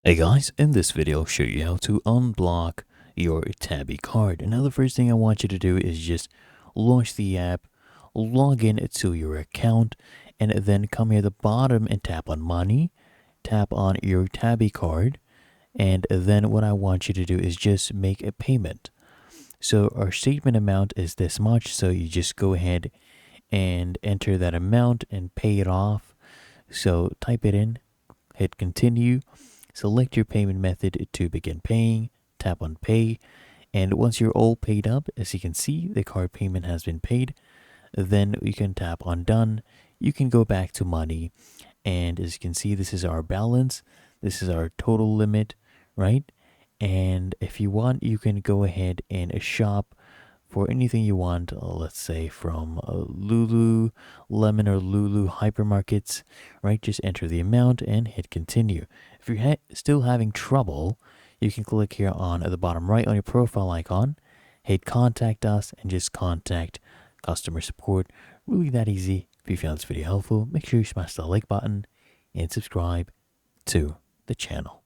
Hey guys, in this video I'll show you how to unblock your Tabby card. Now the first thing I want you to do is just launch the app, log in to your account, and then come here at the bottom and tap on money, tap on your Tabby card, and then what I want you to do is just make a payment. So our statement amount is this much, so you just go ahead and enter that amount and pay it off. So type it in, hit continue. Select your payment method to begin paying, tap on pay, and once you're all paid up, as you can see, the card payment has been paid, then you can tap on done. You can go back to money, and as you can see, this is our balance. This is our total limit, right? And if you want, you can go ahead and shop for anything you want, let's say from Lulu, Lemon, or Lulu hypermarkets, right? Just enter the amount and hit continue. If you're still having trouble, you can click here on the bottom right on your profile icon, hit contact us, and just contact customer support. Really that easy. If you found this video helpful, make sure you smash the like button and subscribe to the channel.